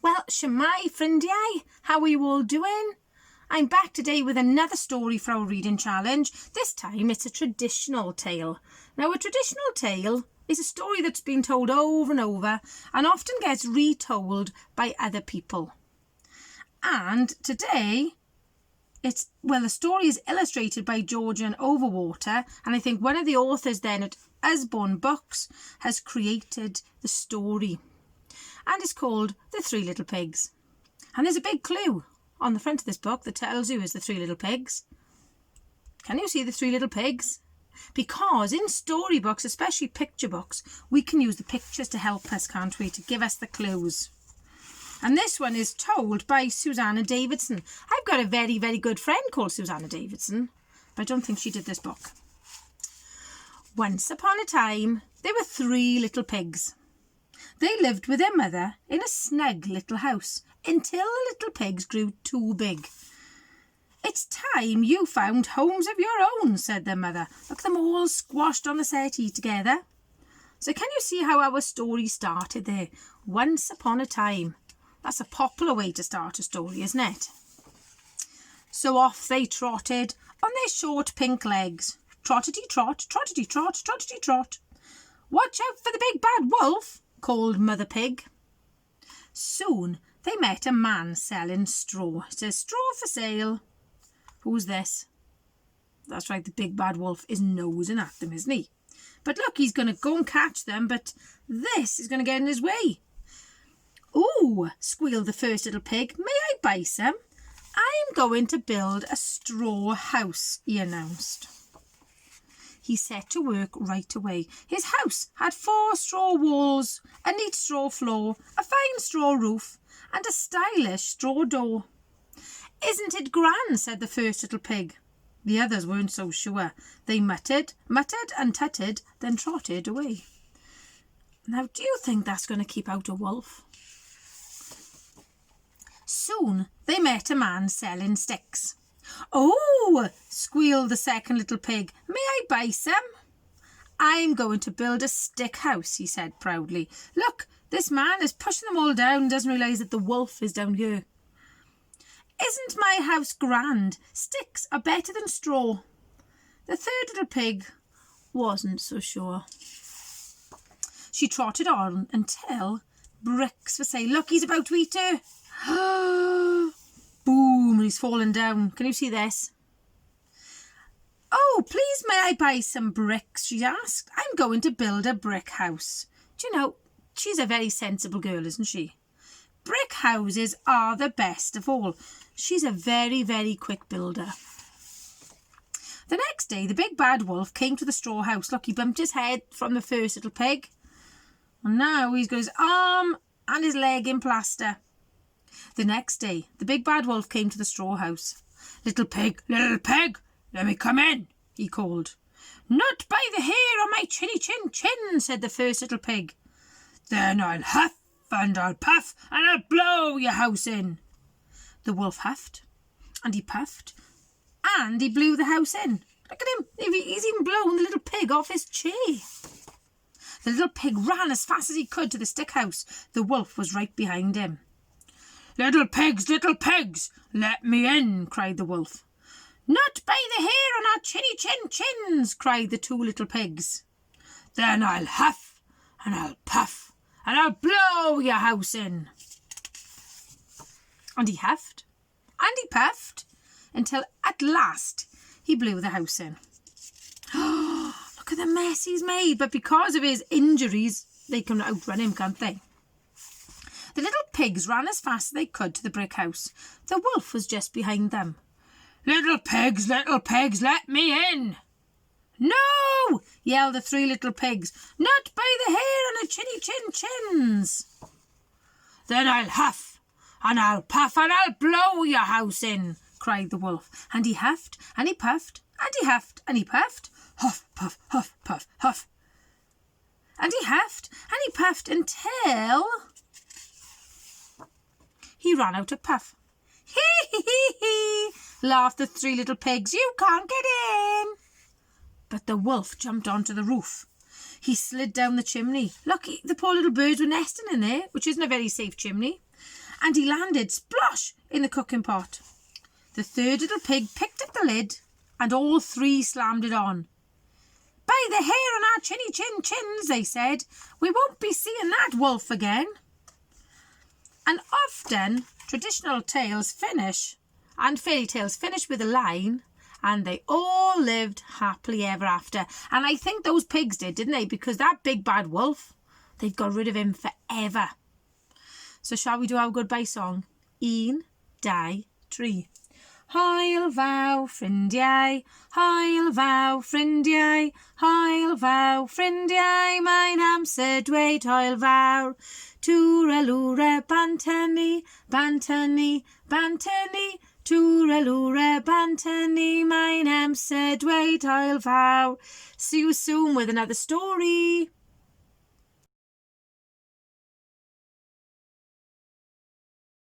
Well, Shemai, friendiai, how are you all doing? I'm back today with another story for our reading challenge. This time it's a traditional tale. Now, a traditional tale is a story that's been told over and over and often gets retold by other people. And today, the story is illustrated by Georgian Overwater, and I think one of the authors then at Usborne Books has created the story. And it's called The Three Little Pigs. And there's a big clue on the front of this book that tells you it's the three little pigs. Can you see the three little pigs? Because in storybooks, especially picture books, we can use the pictures to help us, can't we? To give us the clues. And this one is told by Susanna Davidson. I've got a very, very good friend called Susanna Davidson, but I don't think she did this book. Once upon a time, there were three little pigs. They lived with their mother in a snug little house until the little pigs grew too big. "It's time you found homes of your own," said their mother. "Look at them all squashed on the settee together." So can you see how our story started there? Once upon a time. That's a popular way to start a story, isn't it? So off they trotted on their short pink legs. Trottity-trot, trottity-trot, trottity-trot. "Watch out for the big bad wolf," called Mother Pig. Soon they met a man selling straw. It says, "Straw for sale." Who's this? That's right, the big bad wolf is nosing at them, isn't he? But look, he's going to go and catch them, but this is going to get in his way. "Ooh," squealed the first little pig, "may I buy some? I'm going to build a straw house," he announced. He set to work right away. His house had 4 straw walls, a neat straw floor, a fine straw roof, and a stylish straw door. "Isn't it grand?" said the first little pig. The others weren't so sure. They muttered and tutted, then trotted away. Now, do you think that's going to keep out a wolf? Soon they met a man selling sticks. "Oh," squealed the second little pig, "may I buy some?" "I'm going to build a stick house," he said proudly. "Look, this man is pushing them all down and doesn't realise that the wolf is down here." "Isn't my house grand? Sticks are better than straw." The third little pig wasn't so sure. She trotted on until bricks for sale. "Look, he's about to eat her." Boom, he's fallen down. Can you see this? "Oh, please may I buy some bricks?" she asked. "I'm going to build a brick house." Do you know, she's a very sensible girl, isn't she? Brick houses are the best of all. She's a very, very quick builder. The next day, the big bad wolf came to the straw house. Look, he bumped his head from the first little pig. And now he's got his arm and his leg in plaster. The next day, the big bad wolf came to the straw house. Little pig, let me come in," he called. "Not by the hair on my chinny chin chin," said the first little pig. "Then I'll huff and I'll puff and I'll blow your house in." The wolf huffed and he puffed and he blew the house in. Look at him, he's even blown the little pig off his chair. The little pig ran as fast as he could to the stick house. The wolf was right behind him. Little pigs, let me in," cried the wolf. "Not by the hair on our chinny chin chins," cried the 2 little pigs. "Then I'll huff and I'll puff and I'll blow your house in." And he huffed and he puffed until at last he blew the house in. Look at the mess he's made, but because of his injuries, they can outrun him, can't they? The little pigs ran as fast as they could to the brick house. The wolf was just behind them. Little pigs, let me in." "No!" yelled the 3 little pigs. "Not by the hair on the chinny chin chins." "Then I'll huff and I'll puff and I'll blow your house in," cried the wolf. And he huffed and he puffed and he huffed and he puffed. Huff, puff, huff, puff, huff. And he huffed and he puffed until he ran out of puff. "Hee hee hee hee," laughed the 3 little pigs. "You can't get in." But the wolf jumped onto the roof. He slid down the chimney. Look, the poor little birds were nesting in there, which isn't a very safe chimney. and he landed splosh in the cooking pot. The third little pig picked up the lid and all three slammed it on. "By the hair on our chinny chin chins," they said, "we won't be seeing that wolf again." And often traditional tales finish, and fairy tales finish with a line, "and they all lived happily ever after." And I think those pigs did, didn't they? Because that big bad wolf, they've got rid of him forever. So shall we do our goodbye song? 1, 2, 3. Hwyl fawr ffrindiau, hwyl fawr ffrindiau, hwyl fawr ffrindiau, mae'n amser dweud hwyl fawr. Twrelwre bantynni, bantynni, bantynni, twrelwre bantynni, mae'n amser dweud hwyl fawr. See you soon with another story.